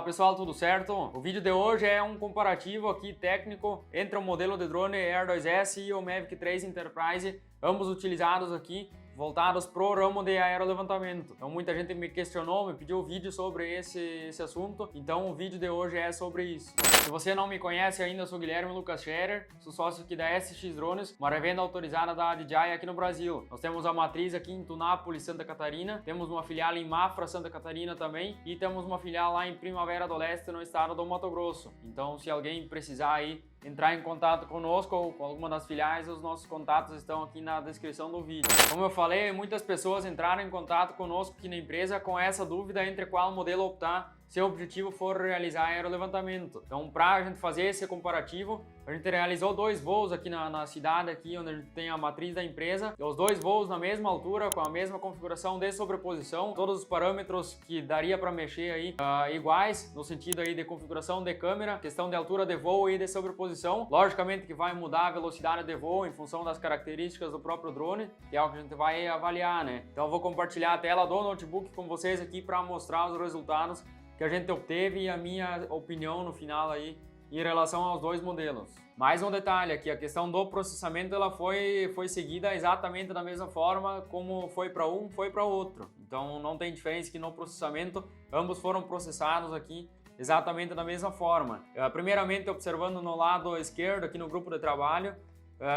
pessoal, tudo certo? O vídeo de hoje é um comparativo aqui técnico entre o modelo de drone Air 2S e o Mavic 3 Enterprise, ambos utilizados aqui voltados pro ramo de aerolevantamento. Então muita gente me questionou, me pediu vídeo sobre esse assunto, então o vídeo de hoje é sobre isso. Se você não me conhece ainda, eu sou Guilherme Lucas Scherer, sou sócio aqui da SX Drones, uma revenda autorizada da DJI aqui no Brasil. Nós temos a matriz aqui em Tunápolis, Santa Catarina, temos uma filial em Mafra, Santa Catarina também, e temos uma filial lá em Primavera do Leste, no estado do Mato Grosso. Então se alguém precisar aí entrar em contato conosco ou com alguma das filiais, os nossos contatos estão aqui na descrição do vídeo. Como eu falei, muitas pessoas entraram em contato conosco aqui na empresa com essa dúvida entre qual modelo optar se o objetivo for realizar aerolevantamento. Então, para a gente fazer esse comparativo, a gente realizou 2 voos aqui na cidade, aqui onde a gente tem a matriz da empresa. Os 2 voos na mesma altura, com a mesma configuração de sobreposição, todos os parâmetros que daria para mexer aí iguais, no sentido aí de configuração de câmera, questão de altura de voo e de sobreposição. Logicamente que vai mudar a velocidade de voo em função das características do próprio drone, que é o que a gente vai avaliar, né? Então eu vou compartilhar a tela do notebook com vocês aqui para mostrar os resultados que a gente obteve e a minha opinião no final aí em relação aos 2 modelos. Mais um detalhe aqui, a questão do processamento ela foi seguida exatamente da mesma forma como foi para um, foi para o outro. Então não tem diferença que no processamento ambos foram processados aqui exatamente da mesma forma. Primeiramente, observando no lado esquerdo aqui no grupo de trabalho,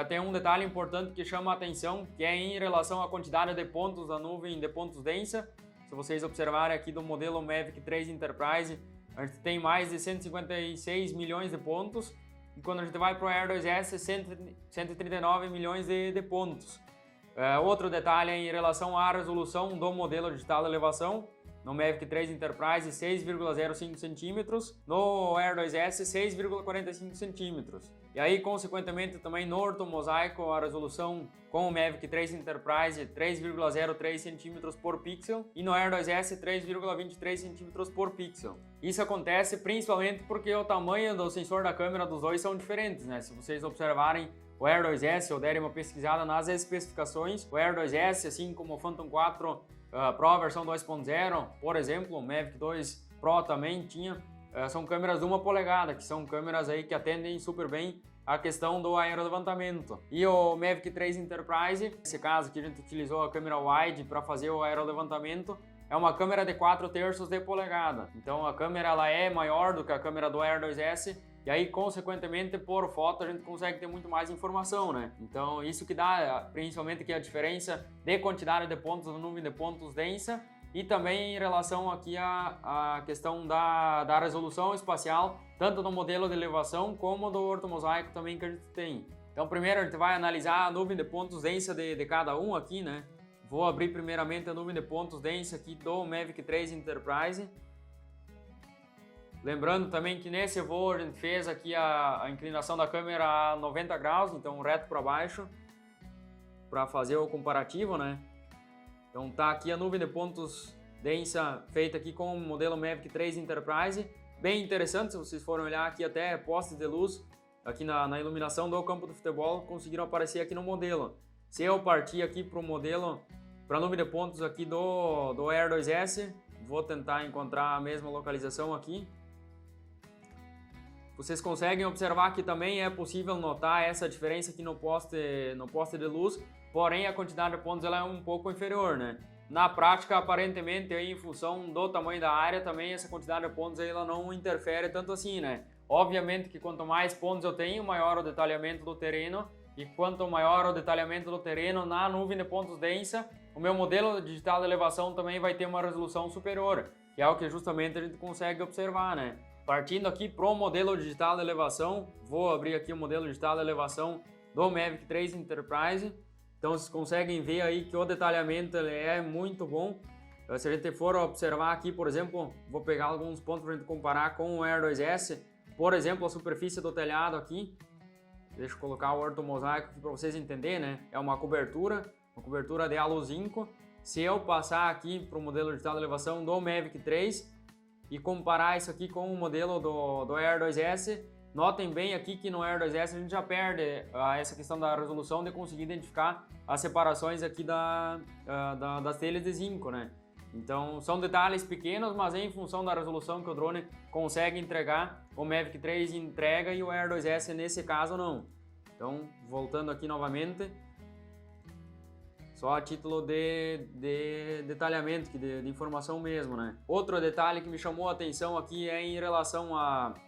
tem um detalhe importante que chama a atenção, que é em relação à quantidade de pontos da nuvem de pontos densa. Se vocês observarem aqui do modelo Mavic 3 Enterprise, a gente tem mais de 156 milhões de pontos, e quando a gente vai para o Air 2S, 139 milhões de pontos. Outro detalhe é em relação à resolução do modelo digital de elevação, no Mavic 3 Enterprise 6,05 cm, no Air 2S 6,45 cm. E aí, consequentemente, também no ortomosaico a resolução com o Mavic 3 Enterprise 3,03 cm por pixel e no Air 2S 3,23 cm por pixel. Isso acontece principalmente porque o tamanho do sensor da câmera dos dois são diferentes, né? Se vocês observarem o Air 2S ou derem uma pesquisada nas especificações, o Air 2S, assim como o Phantom 4 Pro versão 2.0, por exemplo, o Mavic 2 Pro também tinha, são câmeras de 1 polegada, que são câmeras aí que atendem super bem a questão do aerolevantamento. E o Mavic 3 Enterprise, nesse caso que a gente utilizou a câmera wide para fazer o aerolevantamento, é uma câmera de 4/3 de polegada. Então a câmera ela é maior do que a câmera do Air 2S, e aí, consequentemente, por foto a gente consegue ter muito mais informação, né? Então, isso que dá, principalmente, que a diferença de quantidade de pontos na nuvem de pontos densa e também em relação aqui à questão da resolução espacial, tanto no modelo de elevação como do ortomosaico também que a gente tem. Então, primeiro a gente vai analisar a nuvem de pontos densa de cada um aqui, né? Vou abrir primeiramente a nuvem de pontos densa aqui do Mavic 3 Enterprise. Lembrando também que nesse voo a gente fez aqui a inclinação da câmera a 90 graus, então reto para baixo, para fazer o comparativo, né? Então tá aqui a nuvem de pontos densa feita aqui com o modelo Mavic 3 Enterprise, bem interessante. Se vocês forem olhar aqui, até postes de luz aqui na iluminação do campo do futebol conseguiram aparecer aqui no modelo. Se eu partir aqui para o modelo, para a nuvem de pontos aqui do Air 2S, vou tentar encontrar a mesma localização aqui. Vocês conseguem observar que também é possível notar essa diferença aqui no poste de luz, porém a quantidade de pontos ela é um pouco inferior, né? Na prática, aparentemente, aí, em função do tamanho da área, também essa quantidade de pontos aí, ela não interfere tanto assim, né? Obviamente que quanto mais pontos eu tenho, maior o detalhamento do terreno, e quanto maior o detalhamento do terreno na nuvem de pontos densa, o meu modelo digital de elevação também vai ter uma resolução superior, que é o que justamente a gente consegue observar, né? Partindo aqui para o modelo digital de elevação, vou abrir aqui o modelo digital de elevação do Mavic 3 Enterprise. Então vocês conseguem ver aí que o detalhamento ele é muito bom. Se a gente for observar aqui, por exemplo, vou pegar alguns pontos para a gente comparar com o Air 2S. Por exemplo, a superfície do telhado aqui. Deixa eu colocar o ortomosaico aqui para vocês entenderem, né? É uma cobertura de Alu Zinco. Se eu passar aqui para o modelo digital de elevação do Mavic 3, e comparar isso aqui com o modelo do Air 2S, notem bem aqui que no Air 2S a gente já perde essa questão da resolução de conseguir identificar as separações aqui das telhas de zinco, né? Então são detalhes pequenos, mas em função da resolução que o drone consegue entregar, o Mavic 3 entrega e o Air 2S nesse caso não. Então voltando aqui novamente, só a título de detalhamento, de informação mesmo, né? Outro detalhe que me chamou a atenção aqui é em relação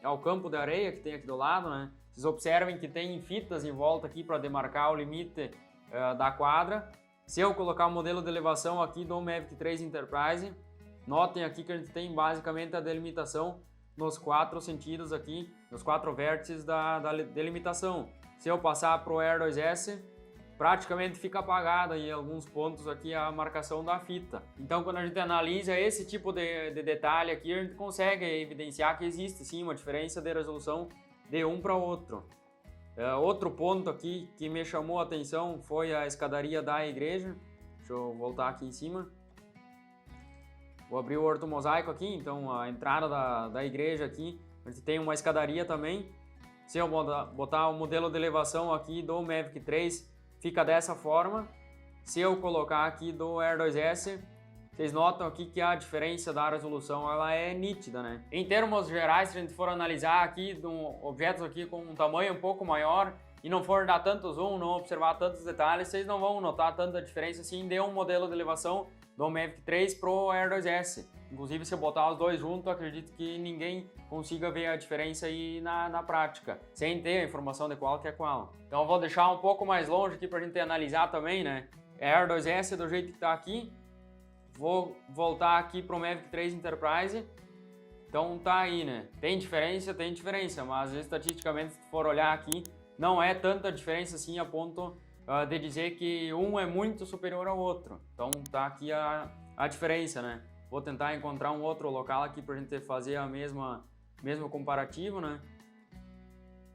ao campo de areia que tem aqui do lado, né? Vocês observem que tem fitas em volta aqui para demarcar o limite da quadra. Se eu colocar o modelo de elevação aqui do Mavic 3 Enterprise, notem aqui que a gente tem basicamente a delimitação nos 4 sentidos aqui, nos 4 vértices da delimitação. Se eu passar para o Air 2S, praticamente fica apagada em alguns pontos aqui a marcação da fita. Então quando a gente analisa esse tipo de detalhe aqui, a gente consegue evidenciar que existe sim uma diferença de resolução de um para outro. Outro ponto aqui que me chamou a atenção foi a escadaria da igreja. Deixa eu voltar aqui em cima. Vou abrir o ortomosaico aqui, então a entrada da igreja aqui, a gente tem uma escadaria também. Se eu botar o modelo de elevação aqui do Mavic 3, fica dessa forma. Se eu colocar aqui do Air 2S, vocês notam aqui que a diferença da resolução ela é nítida, né? Em termos gerais, se a gente for analisar aqui objetos aqui com um tamanho um pouco maior e não for dar tanto zoom, não observar tantos detalhes, vocês não vão notar tanta diferença assim de um modelo de elevação do Mavic 3 pro Air 2S. Inclusive, se eu botar os dois juntos, acredito que ninguém consiga ver a diferença aí na prática, sem ter a informação de qual que é qual. Então eu vou deixar um pouco mais longe aqui pra gente analisar também, né? Air 2S do jeito que tá aqui. Vou voltar aqui para o Mavic 3 Enterprise. Então tá aí, né? Tem diferença, mas estatisticamente, se for olhar aqui, não é tanta diferença assim a ponto de dizer que um é muito superior ao outro. Então tá aqui a diferença, né? Vou tentar encontrar um outro local aqui para a gente fazer a mesmo comparativo, né?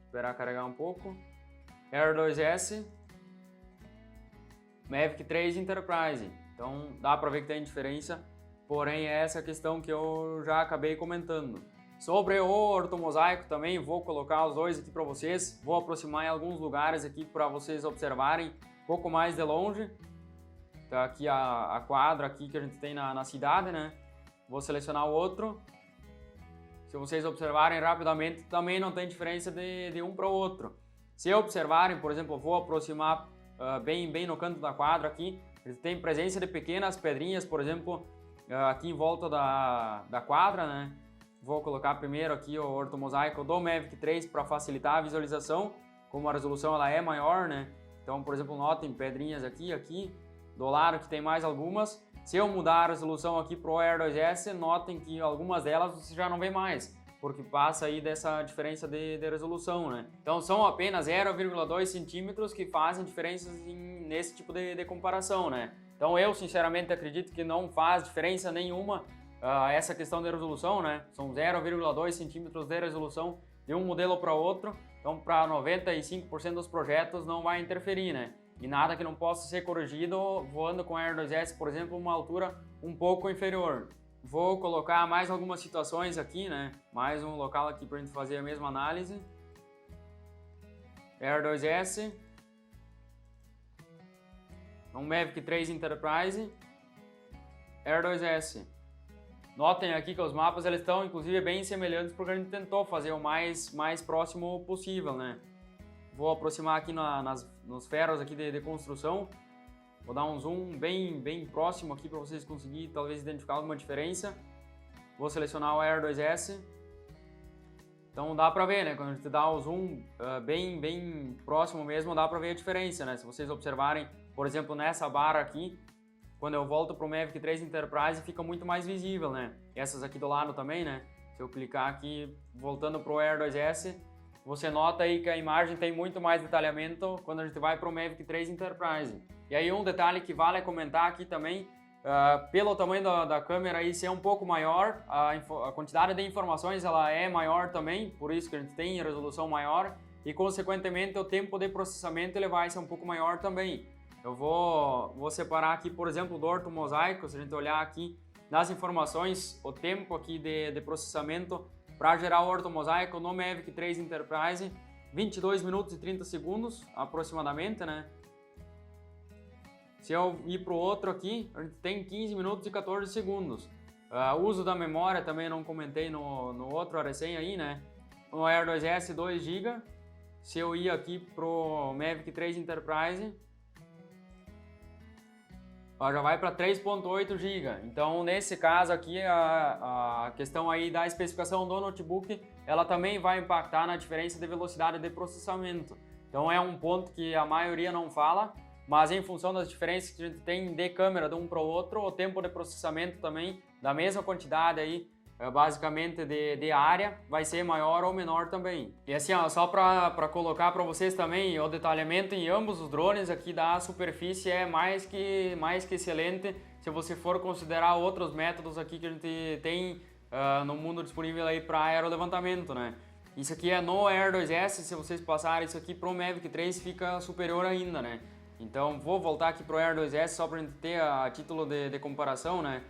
Esperar carregar um pouco. Air 2S, Mavic 3 Enterprise. Então dá para ver que tem diferença, porém é essa questão que eu já acabei comentando. Sobre o ortomosaico também, vou colocar os dois aqui para vocês, vou aproximar em alguns lugares aqui para vocês observarem um pouco mais de longe. Tá aqui a quadra aqui que a gente tem na cidade, né? Vou selecionar o outro. Se vocês observarem rapidamente, também não tem diferença de um para o outro. Se observarem, por exemplo, eu vou aproximar bem no canto da quadra aqui. Ele tem presença de pequenas pedrinhas, por exemplo, aqui em volta da quadra, né? Vou colocar primeiro aqui o ortomosaico do Mavic 3 para facilitar a visualização, como a resolução ela é maior, né? Então, por exemplo, notem pedrinhas aqui, do lado que tem mais algumas. Se eu mudar a resolução aqui para o Air 2S, notem que algumas delas você já não vê mais, porque passa aí dessa diferença de resolução, né? Então são apenas 0,2 centímetros que fazem diferenças nesse tipo de comparação, né? Então eu sinceramente acredito que não faz diferença nenhuma essa questão de resolução, né? São 0,2 centímetros de resolução de um modelo para outro, então para 95% dos projetos não vai interferir, né? E nada que não possa ser corrigido voando com Air 2S, por exemplo, uma altura um pouco inferior. Vou colocar mais algumas situações aqui, né? Mais um local aqui para a gente fazer a mesma análise. Air 2S. Um Mavic 3 Enterprise. Air 2S. Notem aqui que os mapas eles estão inclusive bem semelhantes porque a gente tentou fazer o mais próximo possível, né? Vou aproximar aqui nos ferros aqui de construção. Vou dar um zoom bem próximo aqui para vocês conseguirem talvez identificar alguma diferença. Vou selecionar o Air 2S. Então dá para ver, né? Quando a gente dá o zoom bem próximo mesmo, dá para ver a diferença, né? Se vocês observarem, por exemplo, nessa barra aqui, quando eu volto para o Mavic 3 Enterprise, fica muito mais visível, né? Essas aqui do lado também, né? Se eu clicar aqui, voltando para o Air 2S, você nota aí que a imagem tem muito mais detalhamento quando a gente vai para o Mavic 3 Enterprise. E aí um detalhe que vale comentar aqui também, pelo tamanho da câmera aí ser um pouco maior, a quantidade de informações ela é maior também, por isso que a gente tem resolução maior e consequentemente o tempo de processamento ele vai ser um pouco maior também. Eu vou separar aqui, por exemplo, do ortomosaico, se a gente olhar aqui nas informações, o tempo aqui de processamento para gerar o ortomosaico no Mavic 3 Enterprise, 22 minutos e 30 segundos aproximadamente, né? Se eu ir para o outro aqui, a gente tem 15 minutos e 14 segundos. O uso da memória também não comentei no outro resenha aí, né? No Air 2S 2 GB. Se eu ir aqui pro Mavic 3 Enterprise, já vai para 3.8 GB. Então, nesse caso aqui, a questão aí da especificação do notebook, ela também vai impactar na diferença de velocidade de processamento. Então, é um ponto que a maioria não fala, mas em função das diferenças que a gente tem de câmera de um para o outro, o tempo de processamento também, da mesma quantidade aí, basicamente de área, vai ser maior ou menor também. E assim, ó, só para colocar para vocês também, o detalhamento em ambos os drones aqui da superfície é mais que excelente, se você for considerar outros métodos aqui que a gente tem no mundo disponível aí para aerolevantamento, né? Isso aqui é no Air 2S, se vocês passarem isso aqui pro Mavic 3 fica superior ainda, né? Então vou voltar aqui pro Air 2S só para a gente ter a título de comparação, né?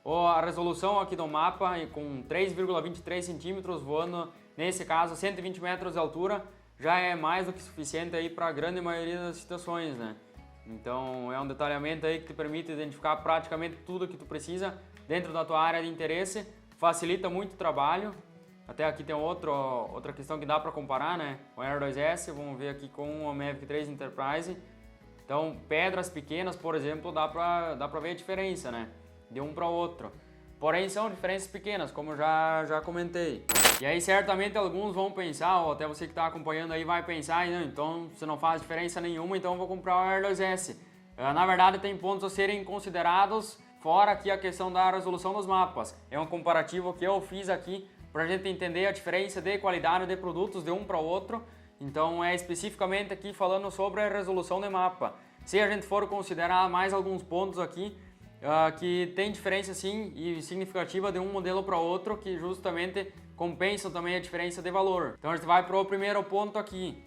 A resolução aqui do mapa com 3,23 centímetros voando, nesse caso 120 metros de altura, já é mais do que suficiente aí para a grande maioria das situações, né? Então é um detalhamento aí que te permite identificar praticamente tudo que tu precisa dentro da tua área de interesse, facilita muito o trabalho. Até aqui tem outra questão que dá para comparar, né? O Air 2S, vamos ver aqui com o Mavic 3 Enterprise. Então pedras pequenas, por exemplo, dá para ver a diferença, né? De um para o outro. Porém são diferenças pequenas, como eu já comentei. E aí certamente alguns vão pensar, ou até você que está acompanhando aí vai pensar, não, então se não faz diferença nenhuma, então eu vou comprar o Air 2S. Na verdade tem pontos a serem considerados, fora aqui a questão da resolução dos mapas. É um comparativo que eu fiz aqui para a gente entender a diferença de qualidade de produtos de um para o outro. Então é especificamente aqui falando sobre a resolução de mapa. Se a gente for considerar mais alguns pontos aqui, que tem diferença sim e significativa de um modelo para outro, que justamente compensam também a diferença de valor. Então a gente vai para o primeiro ponto aqui,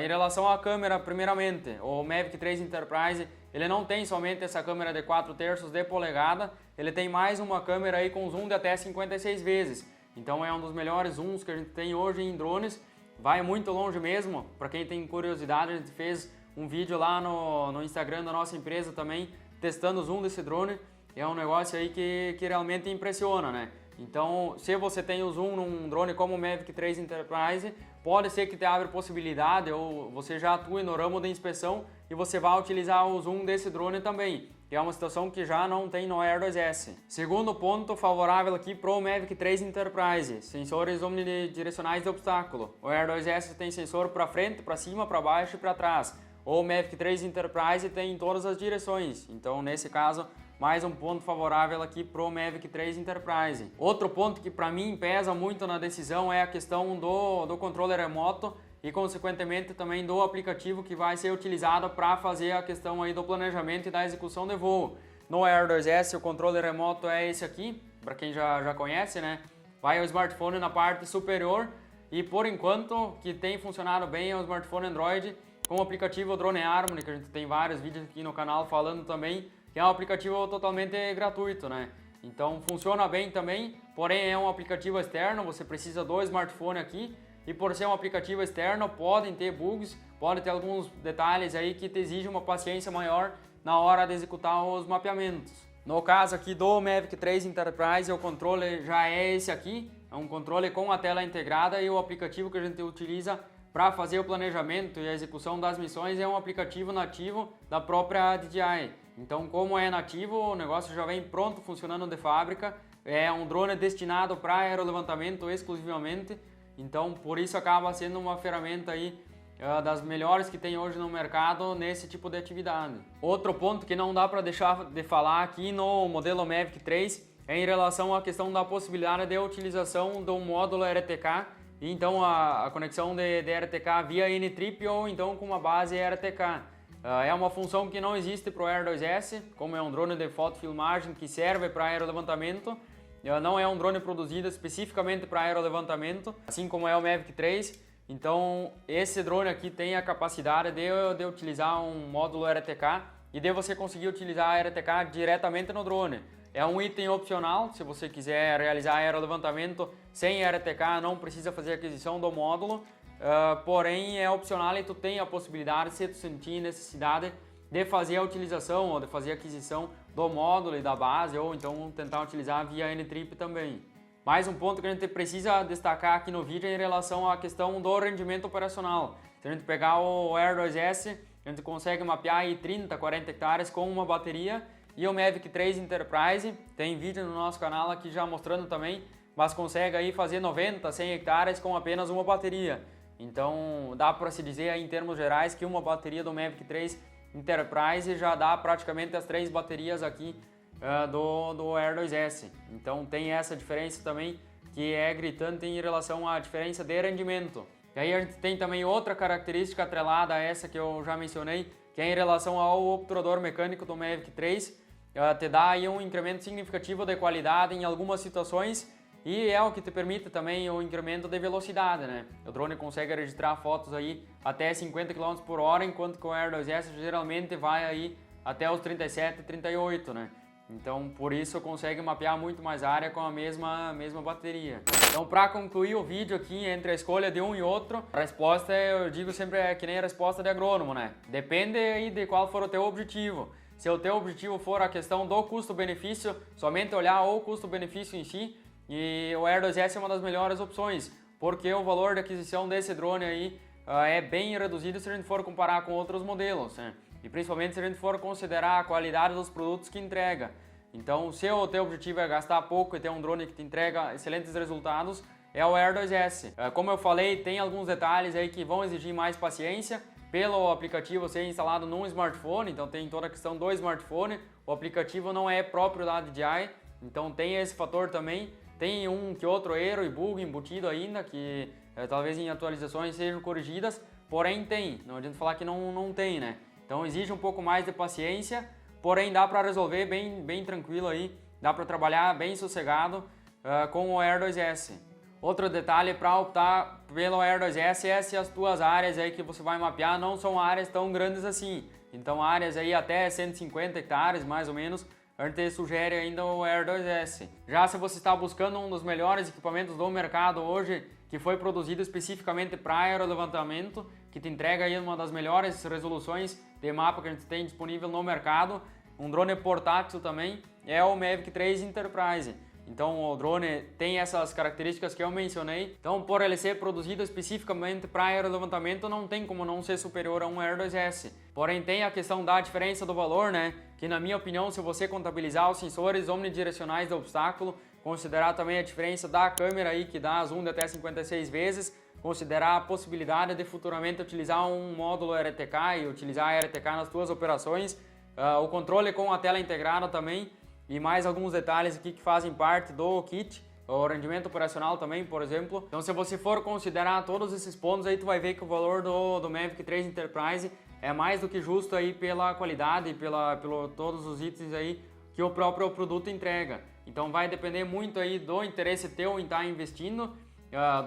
em relação à câmera. Primeiramente, o Mavic 3 Enterprise, ele não tem somente essa câmera de 4/3 de polegada, ele tem mais uma câmera aí com zoom de até 56 vezes. Então é um dos melhores zooms que a gente tem hoje em drones, vai muito longe mesmo. Para quem tem curiosidade, a gente fez um vídeo lá no Instagram da nossa empresa também, testando o zoom desse drone. É um negócio aí que realmente impressiona, né? Então, se você tem o zoom num drone como o Mavic 3 Enterprise, pode ser que te abra possibilidade, ou você já atue no ramo de inspeção e você vai utilizar o zoom desse drone também, que é uma situação que já não tem no Air 2S. Segundo ponto favorável aqui pro Mavic 3 Enterprise, sensores omnidirecionais de obstáculo. O Air 2S tem sensor para frente, para cima, para baixo e para trás. O Mavic 3 Enterprise tem em todas as direções, então nesse caso mais um ponto favorável aqui pro Mavic 3 Enterprise. Outro ponto que para mim pesa muito na decisão é a questão do controle remoto e consequentemente também do aplicativo que vai ser utilizado para fazer a questão aí do planejamento e da execução de voo. No Air 2S o controle remoto é esse aqui, para quem já conhece, né? Vai o smartphone na parte superior e por enquanto que tem funcionado bem é o smartphone Android com o aplicativo Drone Harmony, que a gente tem vários vídeos aqui no canal falando também, que é um aplicativo totalmente gratuito, né? Então funciona bem também, porém é um aplicativo externo, você precisa do smartphone aqui, e por ser um aplicativo externo podem ter bugs, pode ter alguns detalhes aí que te exigem uma paciência maior na hora de executar os mapeamentos. No caso aqui do Mavic 3 Enterprise, o controle já é esse aqui, é um controle com a tela integrada e o aplicativo que a gente utiliza para fazer o planejamento e a execução das missões é um aplicativo nativo da própria DJI. Então, como é nativo, o negócio já vem pronto, funcionando de fábrica. É um drone destinado para aerolevantamento exclusivamente. Então, por isso acaba sendo uma ferramenta aí das melhores que tem hoje no mercado nesse tipo de atividade. Outro ponto que não dá para deixar de falar aqui no modelo Mavic 3 é em relação à questão da possibilidade de utilização do módulo RTK. Então a conexão de RTK via N-Trip ou então com uma base RTK. É uma função que não existe para o Air 2S, como é um drone de fotofilmagem que serve para aerolevantamento. Não é um drone produzido especificamente para aerolevantamento, assim como é o Mavic 3. Então esse drone aqui tem a capacidade de utilizar um módulo RTK e de você conseguir utilizar a RTK diretamente no drone. É um item opcional, se você quiser realizar aerolevantamento sem RTK, não precisa fazer aquisição do módulo, porém é opcional e tu tem a possibilidade, se tu sentir necessidade, de fazer a utilização ou de fazer a aquisição do módulo e da base, ou então tentar utilizar via N-Trip também. Mais um ponto que a gente precisa destacar aqui no vídeo é em relação à questão do rendimento operacional. Se a gente pegar o Air 2S, a gente consegue mapear aí 30, 40 hectares com uma bateria, e o Mavic 3 Enterprise, tem vídeo no nosso canal aqui já mostrando também, mas consegue aí fazer 90, 100 hectares com apenas uma bateria. Então dá para se dizer aí, em termos gerais, que uma bateria do Mavic 3 Enterprise já dá praticamente as 3 baterias aqui do Air 2S. Então tem essa diferença também que é gritante em relação à diferença de rendimento. E aí a gente tem também outra característica atrelada a essa que eu já mencionei, que é em relação ao obturador mecânico do Mavic 3, te dá aí um incremento significativo de qualidade em algumas situações e é o que te permite também o incremento de velocidade, né? O drone consegue registrar fotos aí até 50 km por hora, enquanto que o Air 2S geralmente vai aí até os 37, 38, né? Então, por isso consegue mapear muito mais área com a mesma bateria. Então, para concluir o vídeo aqui, entre a escolha de um e outro, a resposta, eu digo sempre, é que nem a resposta de agrônomo, né? Depende aí de qual for o teu objetivo. Se o teu objetivo for a questão do custo-benefício, somente olhar o custo-benefício em si, e o Air 2S é uma das melhores opções, porque o valor de aquisição desse drone aí é bem reduzido se a gente for comparar com outros modelos, né? E principalmente se a gente for considerar a qualidade dos produtos que entrega. Então, se o teu objetivo é gastar pouco e ter um drone que te entrega excelentes resultados, é o Air 2S. Como eu falei, tem alguns detalhes aí que vão exigir mais paciência, pelo aplicativo ser instalado num smartphone, então tem toda a questão do smartphone, o aplicativo não é próprio da DJI, então tem esse fator também. Tem um que outro erro e bug embutido ainda, que talvez em atualizações sejam corrigidas, porém tem, não adianta falar que não tem, né? Então exige um pouco mais de paciência, porém dá para resolver bem tranquilo aí, dá para trabalhar bem sossegado com o Air 2S. Outro detalhe para optar pelo Air 2S é se as tuas áreas aí que você vai mapear não são áreas tão grandes assim. Então áreas aí até 150 hectares mais ou menos, a gente sugere ainda o Air 2S. Já se você está buscando um dos melhores equipamentos do mercado hoje, que foi produzido especificamente para aerolevantamento, que te entrega aí uma das melhores resoluções de mapa que a gente tem disponível no mercado, um drone portátil também, é o Mavic 3 Enterprise. Então o drone tem essas características que eu mencionei. Então, por ele ser produzido especificamente para aerolevantamento, não tem como não ser superior a um Air 2S. Porém, tem a questão da diferença do valor, né? Que na minha opinião, se você contabilizar os sensores omnidirecionais do obstáculo, considerar também a diferença da câmera aí, que dá zoom de até 56 vezes, considerar a possibilidade de futuramente utilizar um módulo RTK e utilizar a RTK nas suas operações, o controle com a tela integrada também, e mais alguns detalhes aqui que fazem parte do kit, o rendimento operacional também, por exemplo. Então, se você for considerar todos esses pontos aí, tu vai ver que o valor do Mavic 3 Enterprise é mais do que justo aí pela qualidade e pelo todos os itens aí que o próprio produto entrega. Então, vai depender muito aí do interesse teu em estar investindo,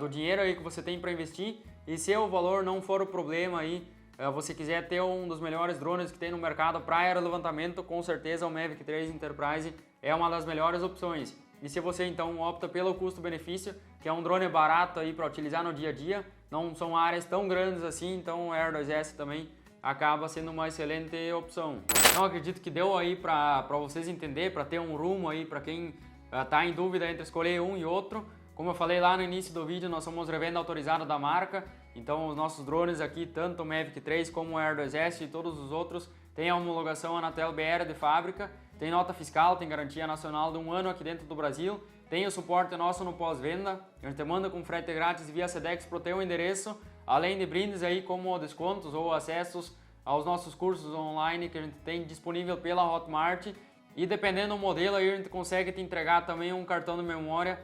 do dinheiro aí que você tem para investir, e se o valor não for o problema aí, você quiser ter um dos melhores drones que tem no mercado para aerolevantamento, com certeza o Mavic 3 Enterprise é uma das melhores opções. E se você então opta pelo custo-benefício, que é um drone barato aí para utilizar no dia a dia, não são áreas tão grandes assim, então o Air 2S também acaba sendo uma excelente opção. Então acredito que deu aí para vocês entender, para ter um rumo aí para quem está em dúvida entre escolher um e outro. Como eu falei lá no início do vídeo, nós somos revenda autorizada da marca, então os nossos drones aqui, tanto o Mavic 3 como o Air 2S e todos os outros, têm a homologação Anatel BR de fábrica, tem nota fiscal, tem garantia nacional de 1 ano aqui dentro do Brasil, tem o suporte nosso no pós-venda, a gente manda com frete grátis via Sedex pro teu endereço, além de brindes aí como descontos ou acessos aos nossos cursos online que a gente tem disponível pela Hotmart, e dependendo do modelo aí a gente consegue te entregar também um cartão de memória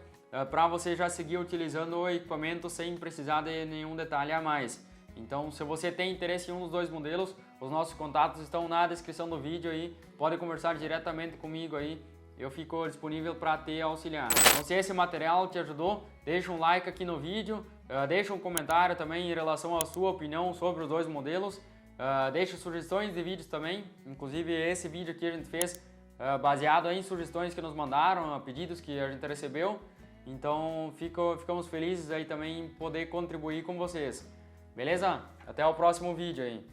para você já seguir utilizando o equipamento sem precisar de nenhum detalhe a mais. Então, se você tem interesse em um dos dois modelos, os nossos contatos estão na descrição do vídeo aí, pode conversar diretamente comigo aí, eu fico disponível para te auxiliar. Então, se esse material te ajudou, deixa um like aqui no vídeo, deixa um comentário também em relação à sua opinião sobre os dois modelos, deixa sugestões de vídeos também, inclusive esse vídeo aqui a gente fez baseado em sugestões que nos mandaram, pedidos que a gente recebeu. Então ficamos felizes aí também em poder contribuir com vocês. Beleza? Até o próximo vídeo aí.